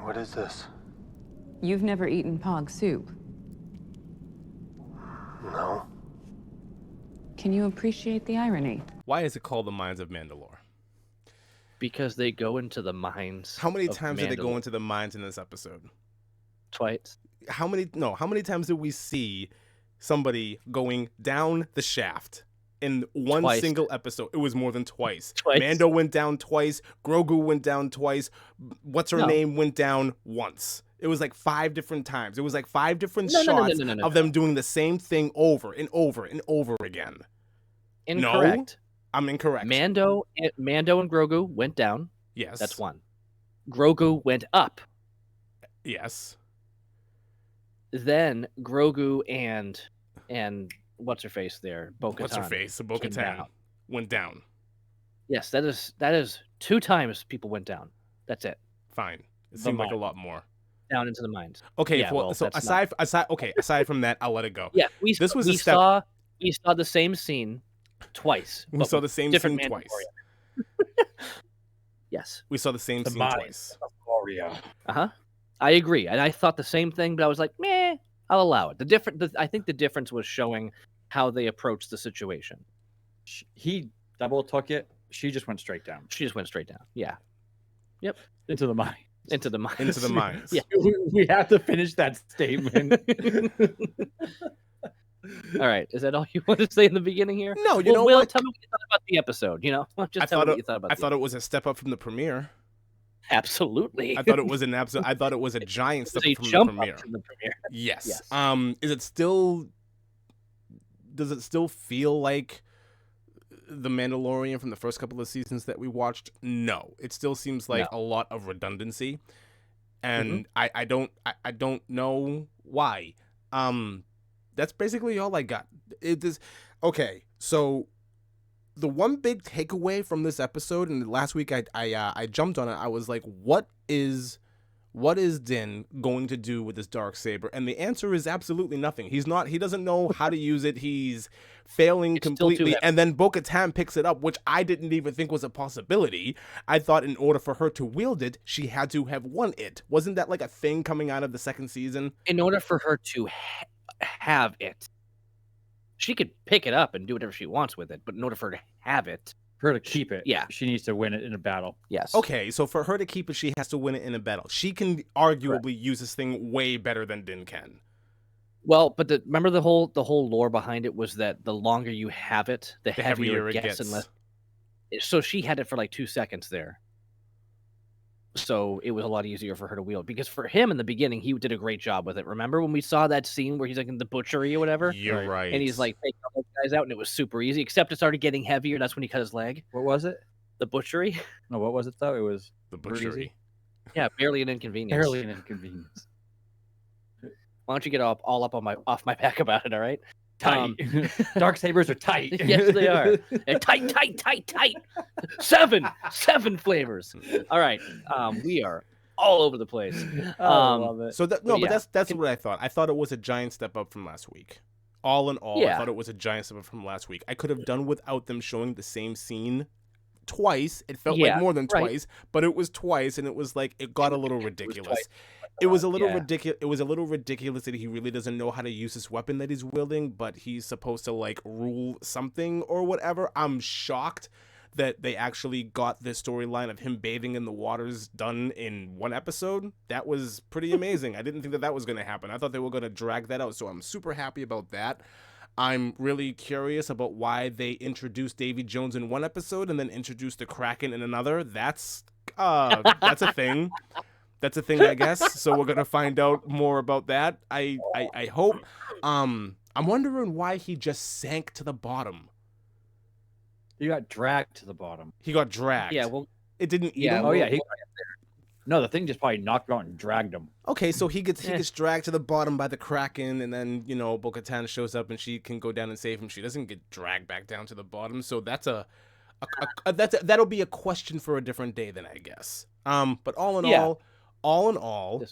What is this? You've never eaten pog soup. No. Can you appreciate the irony? Why is it called the Mines of Mandalore? Because they go into the mines. How many of times did they go Mandalore. into the mines in this episode? Twice. How many times did we see somebody going down the shaft in one Twice. single episode? It was more than twice. Twice. Mando went down twice. Grogu went down twice. What's her name went down once. It was like 5 different times. It was like 5 different shots of them doing the same thing over and over and over again. Incorrect. No, I'm incorrect. Mando and Grogu went down. Yes. That's one. Grogu went up. Yes. Then Grogu and what's her face there? Bo-Katan. What's her face? Bo-Katan went down. Yes, that is 2 times people went down. That's it. Fine. It seemed like a lot more. Down into the mines. Okay, Yeah, well, so that's aside from that, I'll let it go. Yeah, we saw the same scene twice. We saw the same scene twice. Yes. We saw the same scene twice. I agree, and I thought the same thing, but I was like, meh, I'll allow it. I think the difference was showing how they approached the situation. He double took it. She just went straight down. She just went straight down. Yeah. Yep. Into the mine. Into the mines. Into the mines. Yeah. We have to finish that statement. All right. Is that all you want to say in the beginning here? No, you know Will, what? tell me what you thought about the episode. Just tell me what you thought about I thought it was a step up from the premiere. Absolutely. I thought it was I thought it was a giant step up from the premiere. Yes. Is it still? Does it still feel like the Mandalorian from the first couple of seasons that we watched? No, it still seems like a lot of redundancy, and I don't know why. That's basically all I got. It is okay. So the one big takeaway from this episode, and last week I jumped on it. I was like, what is Din going to do with this Darksaber? And the answer is absolutely nothing. He doesn't know how to use it. He's failing completely. And then Bo-Katan picks it up, which I didn't even think was a possibility. I thought in order for her to wield it, she had to have won it. Wasn't that like a thing coming out of the second season? In order for her to have it, she could pick it up and do whatever she wants with it, but in order for her to have it, for her to keep it, yeah, she needs to win it in a battle. Yes. Okay, so for her to keep it, she has to win it in a battle. She can arguably use this thing way better than Din can. Well, but remember the whole lore behind it was that the longer you have it, the heavier it gets. And less. So she had it for like 2 seconds there. So it was a lot easier for her to wield. Because for him in the beginning, he did a great job with it. Remember when we saw that scene where he's like in the butchery or whatever? You're right. And he's like taking all those guys out, and it was super easy, except it started getting heavier. That's when he cut his leg. What was it? The butchery. No, what was it though? It was the butchery. Yeah, barely an inconvenience. Barely an inconvenience. Why don't you get all up on off my back about it? All right. Tight. Darksabers are tight. Yes, they are. They're tight. 7 flavors. All right. We are all over the place. I love it. So but that's what I thought. I thought it was a giant step up from last week. All in all, I thought it was a giant step up from last week. I could have done without them showing the same scene twice. It felt like more than twice, but it was twice, and it was like it got a little ridiculous. It was a little ridiculous. It was a little ridiculous that he really doesn't know how to use this weapon that he's wielding, but he's supposed to like rule something or whatever. I'm shocked that they actually got this storyline of him bathing in the waters done in one episode. That was pretty amazing. I didn't think that was going to happen. I thought they were going to drag that out, so I'm super happy about that. I'm really curious about why they introduced Davy Jones in one episode and then introduced the Kraken in another. That's a thing. That's a thing, I guess. So we're gonna find out more about that. I hope. I'm wondering why he just sank to the bottom. He got dragged to the bottom. He got dragged. Yeah, well, it didn't eat him. Oh yeah, no, the thing just probably knocked him out and dragged him. Okay, so he gets dragged to the bottom by the Kraken, and then Bo-Katan shows up and she can go down and save him. She doesn't get dragged back down to the bottom. So that'll be a question for a different day, then I guess. But all in all,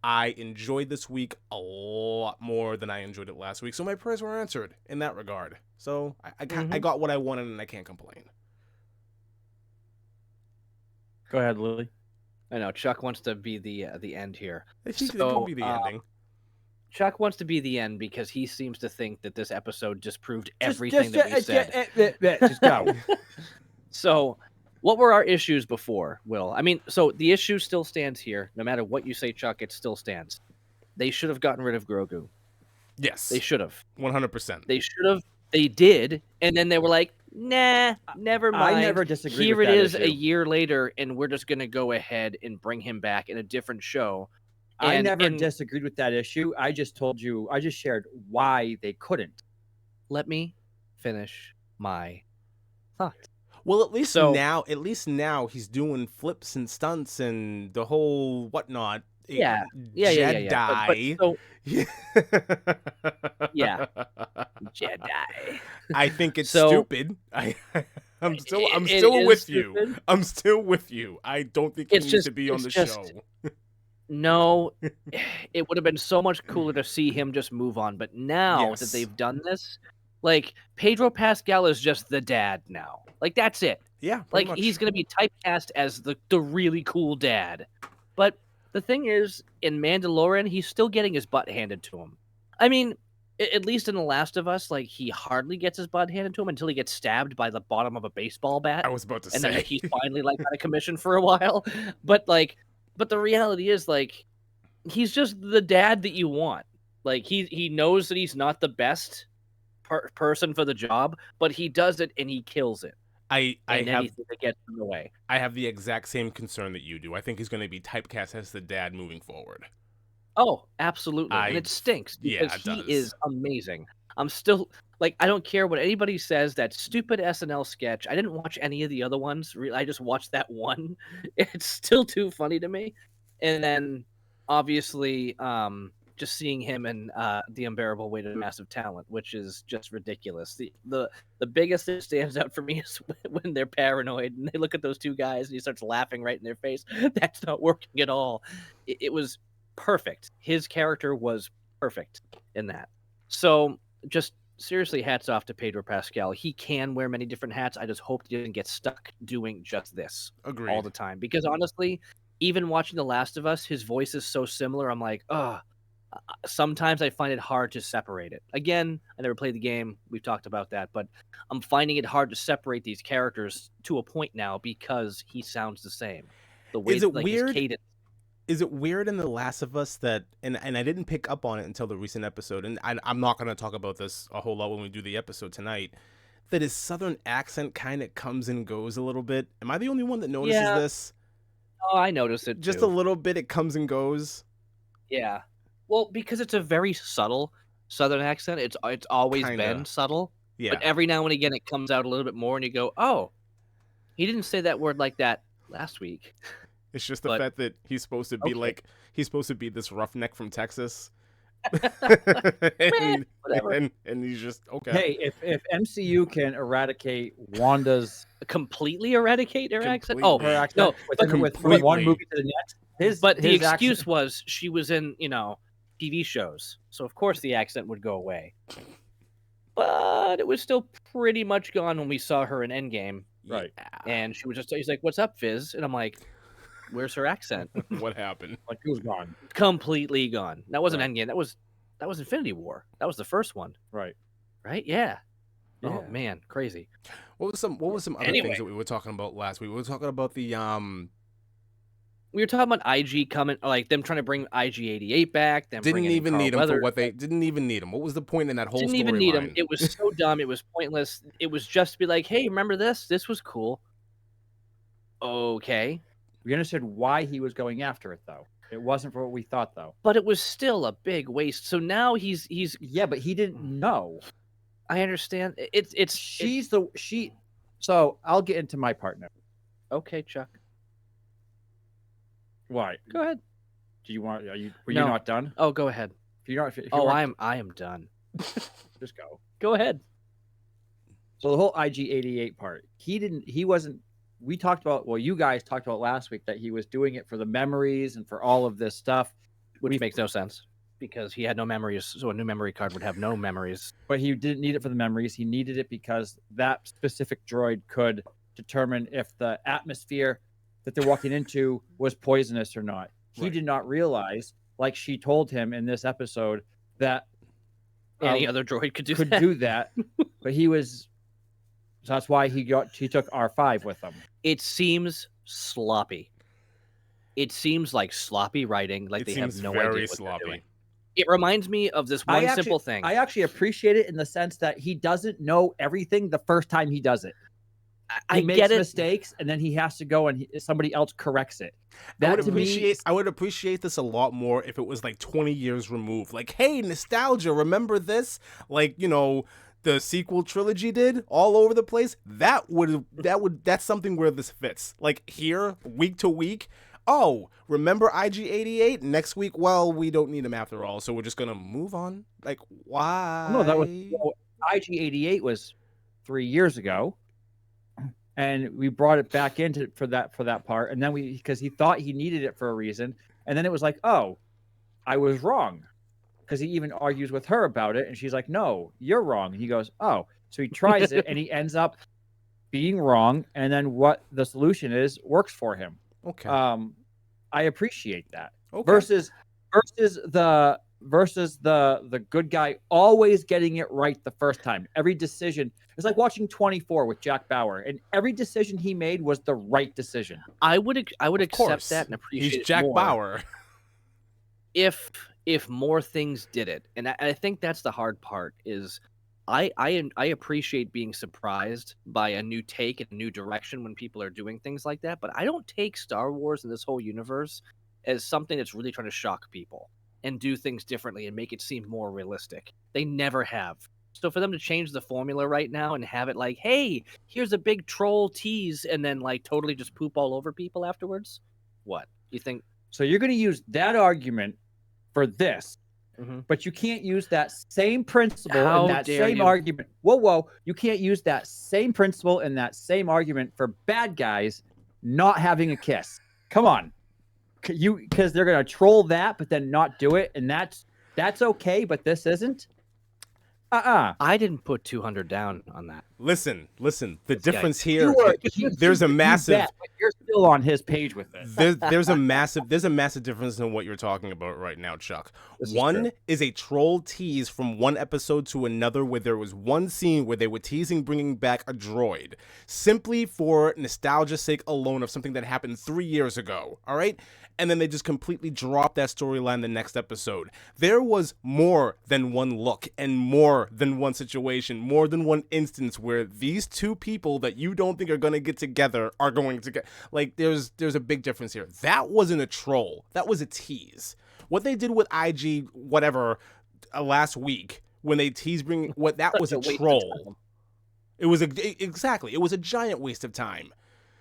I enjoyed this week a lot more than I enjoyed it last week. So my prayers were answered in that regard. So I got what I wanted, and I can't complain. Go ahead, Lily. I know Chuck wants to be the end here. I think it could be the ending. Chuck wants to be the end because he seems to think that this episode disproved everything that we said. Just go. So, what were our issues before, Will? I mean, so the issue still stands here. No matter what you say, Chuck, it still stands. They should have gotten rid of Grogu. Yes. They should have. 100%. They should have. They did. And then they were like, nah, never mind. I never disagreed Here with it that is issue. a year later, and we're just going to go ahead and bring him back in a different show. I never disagreed with that issue. I just told you, I just shared why they couldn't. Let me finish my thought. Well, at least now he's doing flips and stunts and the whole whatnot. Yeah. Jedi. Yeah. Jedi. I think it's stupid. I'm still with you. I'm still with you. I don't think he needs to be on the show. No, it would have been so much cooler to see him just move on. But now that they've done this, like Pedro Pascal is just the dad now. Like that's it. Yeah. Like much. he's gonna be typecast as the really cool dad. But the thing is, in Mandalorian, he's still getting his butt handed to him. I mean, at least in The Last of Us, like he hardly gets his butt handed to him until he gets stabbed by the bottom of a baseball bat. I was about to say. And then he's finally like out of commission for a while. But the reality is like he's just the dad that you want. Like he knows that he's not the best person for the job, but he does it and he kills it. I have that gets in the way. I have the exact same concern that you do. I think he's going to be typecast as the dad moving forward. Oh, absolutely. And it stinks because he is amazing. I'm still like, I don't care what anybody says. That stupid SNL sketch. I didn't watch any of the other ones. I just watched that one. It's still too funny to me. And then obviously, just seeing him in The Unbearable Weight of Massive Talent, which is just ridiculous. The biggest thing that stands out for me is when they're paranoid and they look at those two guys and he starts laughing right in their face. That's not working at all. It was perfect. His character was perfect in that. So just seriously, hats off to Pedro Pascal. He can wear many different hats. I just hope he doesn't get stuck doing just this all the time. Because honestly, even watching The Last of Us, his voice is so similar. I'm like, sometimes I find it hard to separate it. Again, I never played the game. We've talked about that, but I'm finding it hard to separate these characters to a point now because he sounds the same. The way weird? His cadence. Is it weird in The Last of Us that, and I didn't pick up on it until the recent episode, and I'm not going to talk about this a whole lot when we do the episode tonight, that his southern accent kind of comes and goes a little bit. Am I the only one that notices this? Oh, I noticed it Just too. a little bit, it comes and goes. Yeah. Well, because it's a very subtle southern accent. It's always been subtle. Yeah. But every now and again it comes out a little bit more and you go, oh, he didn't say that word like that last week. It's just the fact that he's supposed to be he's supposed to be this roughneck from Texas. and he's just okay. Hey, if MCU can eradicate Wanda's completely eradicate her accent. Oh, her accent with one movie to the next. The excuse was she was in, TV shows. So of course the accent would go away. But it was still pretty much gone when we saw her in Endgame. Right. And he's like, "What's up, Fizz?" And I'm like, "Where's her accent?" What happened? Like it was gone. Completely gone. That wasn't Endgame. That was Infinity War. That was the first one. Right. Right? Yeah. Oh man, crazy. What was some other things that we were talking about last week? We were talking about the We were talking about IG coming, like them trying to bring IG-88 back. Them didn't even need him for what they didn't even need him. What was the point in that whole storyline? Didn't even need him. It was so dumb. It was pointless. It was just to be like, hey, remember this? This was cool. Okay. We understood why he was going after it, though. It wasn't for what we thought, though. But it was still a big waste. So now he's yeah, but he didn't know. I understand. So I'll get into my partner. Okay, Chuck. Why? Go ahead. Do you want? Were you not done? Oh, go ahead. I am done. Just go. Go ahead. So the whole IG-88 part, he wasn't. We talked about. Well, you guys talked about last week that he was doing it for the memories and for all of this stuff, which makes no sense because he had no memories. So a new memory card would have no memories. But he didn't need it for the memories. He needed it because that specific droid could determine if the atmosphere that they're walking into was poisonous or not. He did not realize, like she told him in this episode, that any other droid could do that. But he was, so that's why he took R5 with him. It seems sloppy. It seems like sloppy writing, like they have no idea what they're doing. It reminds me of this one simple thing. I actually appreciate it in the sense that he doesn't know everything the first time he does it. He makes mistakes, and then he has to go and somebody else corrects it. I would appreciate this a lot more if it was like 20 years removed. Like, hey, nostalgia, remember this? Like, you know, the sequel trilogy did all over the place. That's something where this fits. Like here, week to week. Oh, remember IG-88? Next week, well, we don't need him after all, so we're just gonna move on. Like, why? No, that was IG-88 was 3 years ago. And we brought it back into for that part, and then because he thought he needed it for a reason, and then it was like, oh, I was wrong, because he even argues with her about it, and she's like, no, you're wrong. And he goes, oh, so he tries it, and he ends up being wrong, and then what the solution is works for him. Okay, I appreciate that. Okay. Versus the good guy always getting it right the first time. Every decision. It's like watching 24 with Jack Bauer, and every decision he made was the right decision. I would accept that and appreciate it. He's Jack Bauer. If more things did it, and I think that's the hard part, is I appreciate being surprised by a new take and a new direction when people are doing things like that, but I don't take Star Wars and this whole universe as something that's really trying to shock people and do things differently and make it seem more realistic. They never have. So for them to change the formula right now and have it like, hey, here's a big troll tease, and then like totally just poop all over people afterwards, what you think? So you're going to use that argument for this, but you can't use that same principle in that same argument. Whoa! You can't use that same principle in that same argument for bad guys not having a kiss. Come on, because they're going to troll that, but then not do it, and that's okay. But this isn't. I didn't put 200 down on that. Listen. The difference here, there's a massive. You're still on his page with this. There's a massive difference in what you're talking about right now, Chuck. One is a troll tease from one episode to another, where there was one scene where they were teasing bringing back a droid simply for nostalgia's sake alone of something that happened 3 years ago. All right. And then they just completely dropped that storyline the next episode. There was more than one look and more than one situation, more than one instance where these two people that you don't think are going to get together are going to get... Like, there's a big difference here. That wasn't a troll. That was a tease. What they did with IG, whatever, last week, when they teased bringing... That was a troll. It was exactly. It was a giant waste of time.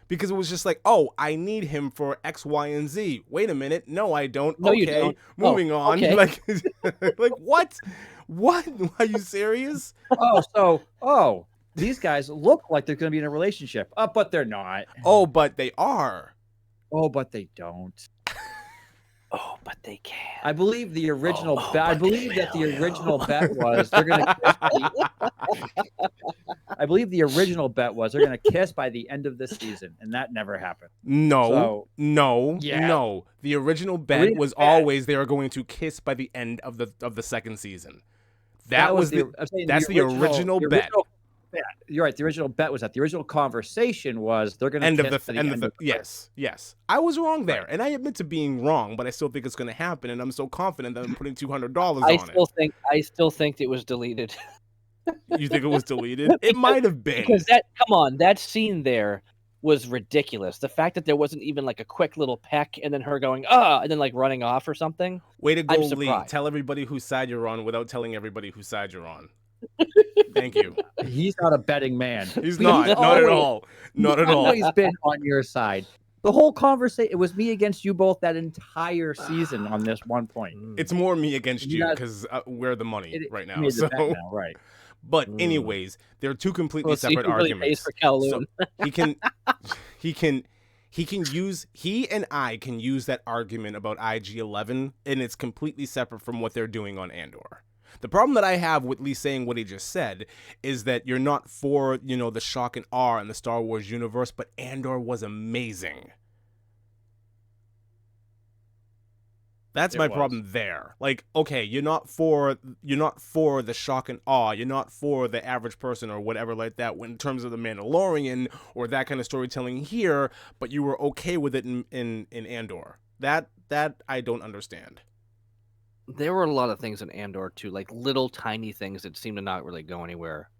Because it was just like, oh, I need him for X, Y, and Z. Wait a minute. No, I don't. No, okay, you don't. Moving on. Okay. Like what? What? Are you serious? These guys look like they're going to be in a relationship. But they're not. Oh, but they are. Oh, but they don't. Oh, but they can. I believe the original bet. I believe that the original bet was they're going to. I believe the original bet was they're going to kiss by the end of the season, and that never happened. No. The original bet was always they were going to kiss by the end of the second season. That's the original bet. You're right. The original bet was that the original conversation was they're going to kiss by the end of the yes. I was wrong there, and I admit to being wrong, but I still think it's going to happen, and I'm so confident that I'm putting $200 on it. I still think it was deleted. You think it was deleted? It might have been. Because that scene there was ridiculous. The fact that there wasn't even like a quick little peck and then her going, and then like running off or something. Way to go, Lee. Tell everybody whose side you're on without telling everybody whose side you're on. Thank you. He's not a betting man. He's not. Not at all. Not at all. He's been on your side. The whole conversation, it was me against you both that entire season on this one point. It's more me against you because we're the money right now. So. Right. But anyways, they're two completely separate arguments. For Kowloon. So he and I can use that argument about IG-11, and it's completely separate from what they're doing on Andor. The problem that I have with Lee saying what he just said is that you're not for, the shock and awe in the Star Wars universe, but Andor was amazing. That's my problem there. Like, okay, you're not for the shock and awe. You're not for the average person or whatever like that in terms of the Mandalorian or that kind of storytelling here, but you were okay with it in Andor. That I don't understand. There were a lot of things in Andor too, like little tiny things that seem to not really go anywhere.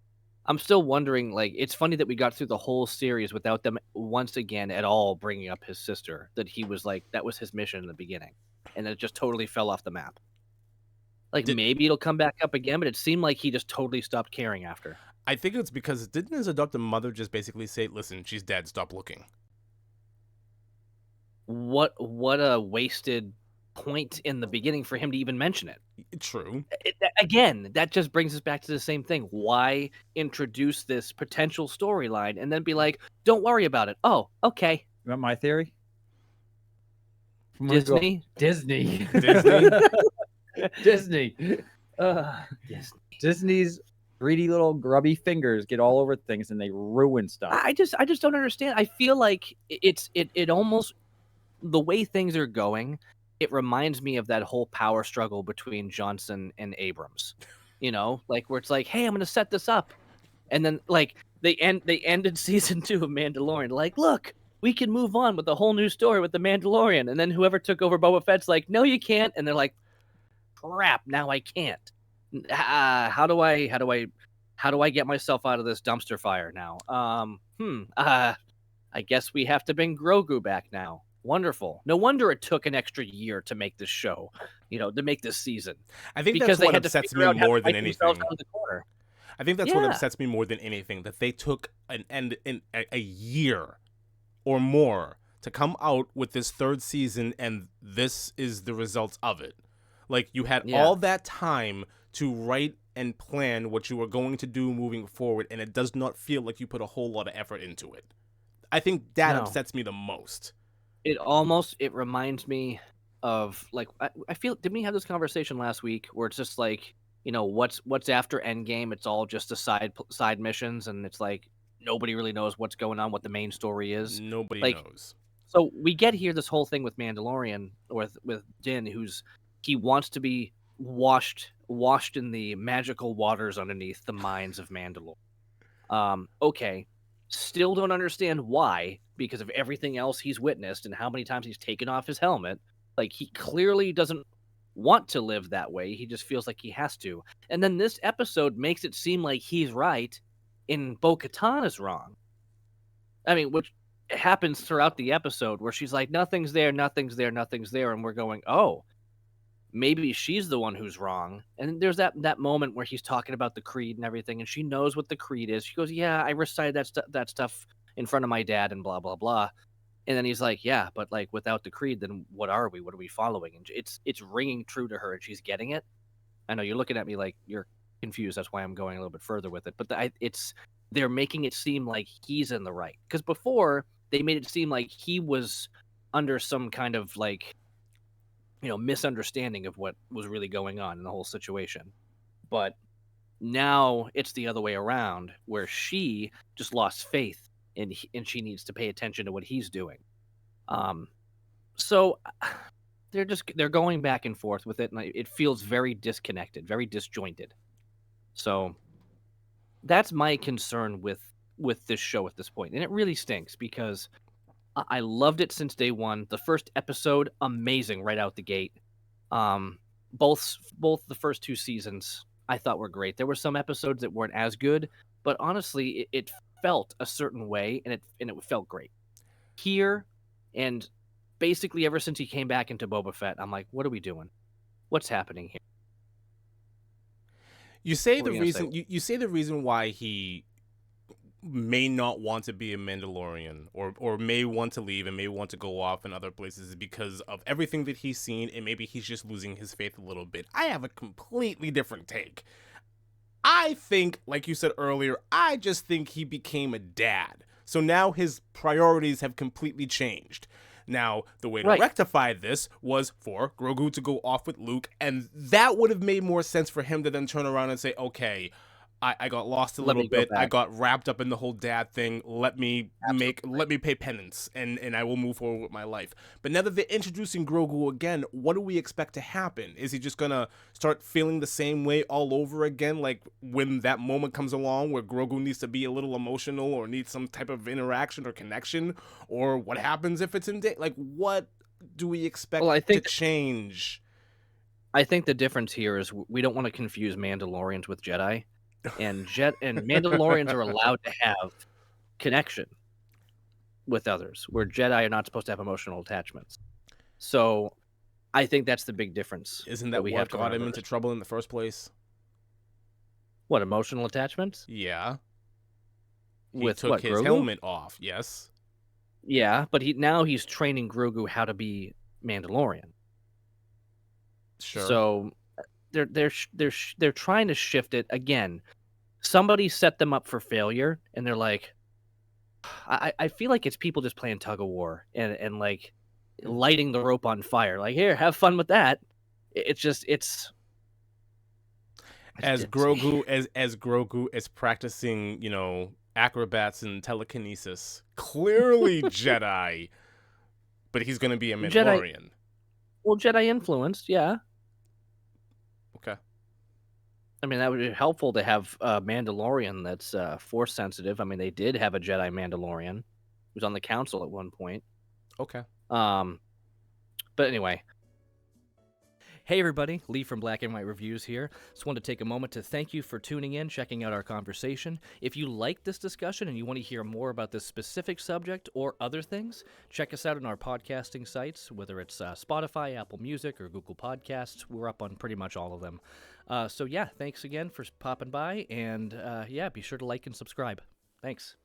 I'm still wondering, like, it's funny that we got through the whole series without them once again at all bringing up his sister, that he was like, that was his mission in the beginning. And it just totally fell off the map. Like, maybe it'll come back up again, but it seemed like he just totally stopped caring after. I think it's because didn't his adoptive mother just basically say, listen, she's dead, stop looking? What a wasted point in the beginning for him to even mention it. True. Again, that just brings us back to the same thing. Why introduce this potential storyline and then be like, don't worry about it? Oh, okay. You want my theory? Disney? Disney. Disney? Disney. Disney's greedy little grubby fingers get all over things and they ruin stuff. I just don't understand. I feel like it almost, the way things are going, it reminds me of that whole power struggle between Johnson and Abrams. You know, like where it's like, hey, I'm going to set this up. And then like they ended season 2 of Mandalorian. Like, look, we can move on with a whole new story with the Mandalorian. And then whoever took over Boba Fett's like, no, you can't. And they're like, crap, now I can't. How do I get myself out of this dumpster fire now? I guess we have to bring Grogu back now. Wonderful. No wonder it took an extra year to make this show, to make this season. I think that's what upsets me more than anything. I think that's what upsets me more than anything, that they took a year or more to come out with this third season, and this is the results of it. Like, you had all that time to write and plan what you were going to do moving forward, and it does not feel like you put a whole lot of effort into it. I think that upsets me the most. It reminds me of, like, I feel, didn't we have this conversation last week where it's just like, what's after Endgame? It's all just the side missions, and it's like nobody really knows what's going on, what the main story is. Nobody knows. So we get here this whole thing with Mandalorian, with Din, he wants to be washed in the magical waters underneath the mines of Mandalore. Okay, still don't understand why, because of everything else he's witnessed and how many times he's taken off his helmet. Like, he clearly doesn't want to live that way. He just feels like he has to. And then this episode makes it seem like he's right and Bo-Katan is wrong. I mean, which happens throughout the episode where she's like, nothing's there, nothing's there, nothing's there. And we're going, oh, maybe she's the one who's wrong. And there's that moment where he's talking about the creed and everything, and she knows what the creed is. She goes, yeah, I recited that stuff in front of my dad and blah, blah, blah. And then he's like, yeah, but like without the creed, then what are we? What are we following? And it's ringing true to her, and she's getting it. I know you're looking at me like you're confused. That's why I'm going a little bit further with it. But they're making it seem like he's in the right. Because before, they made it seem like he was under some kind of like, misunderstanding of what was really going on in the whole situation. But now it's the other way around, where she just lost faith and she needs to pay attention to what he's doing. So they're going back and forth with it, and it feels very disconnected, very disjointed. So that's my concern with this show at this point. And it really stinks because I loved it since day one. The first episode, amazing right out the gate. Both the first 2 seasons I thought were great. There were some episodes that weren't as good, but honestly, it felt a certain way, and it felt great. Here, and basically ever since he came back into Boba Fett, I'm like, what are we doing? What's happening here? You say the reason you say the reason why he may not want to be a Mandalorian or may want to leave and may want to go off in other places is because of everything that he's seen, and maybe he's just losing his faith a little bit. I have a completely different take. I think, like you said earlier, I just think he became a dad. So now his priorities have completely changed. Now, the way to rectify this was for Grogu to go off with Luke, and that would have made more sense for him to then turn around and say, okay, I got lost a little bit. I got wrapped up in the whole dad thing. Let me pay penance, and I will move forward with my life. But now that they're introducing Grogu again, what do we expect to happen? Is he just gonna start feeling the same way all over again? Like when that moment comes along where Grogu needs to be a little emotional or needs some type of interaction or connection, or what happens if it's in day? Like what do we expect to change? I think the difference here is we don't want to confuse Mandalorians with Jedi, and Mandalorians are allowed to have connection with others, where Jedi are not supposed to have emotional attachments. So, I think that's the big difference. Isn't that what got him into trouble in the first place? What, emotional attachments? Yeah. He took his helmet off. Yes. Yeah, but now he's training Grogu how to be Mandalorian. Sure. So they're trying to shift it again. Somebody set them up for failure, and they're like, I feel like it's people just playing tug of war and like lighting the rope on fire. Like, here, have fun with that. As Grogu is practicing, acrobats and telekinesis. Clearly Jedi, but he's gonna be a Mandalorian. Jedi influenced, yeah. Okay. I mean, that would be helpful to have a Mandalorian that's force sensitive. I mean, they did have a Jedi Mandalorian who was on the council at one point. Okay. But anyway. Hey everybody, Lee from Black and White Reviews here. Just wanted to take a moment to thank you for tuning in, checking out our conversation. If you like this discussion and you want to hear more about this specific subject or other things, check us out on our podcasting sites, whether it's Spotify, Apple Music, or Google Podcasts. We're up on pretty much all of them. So yeah, thanks again for popping by, and be sure to like and subscribe. Thanks.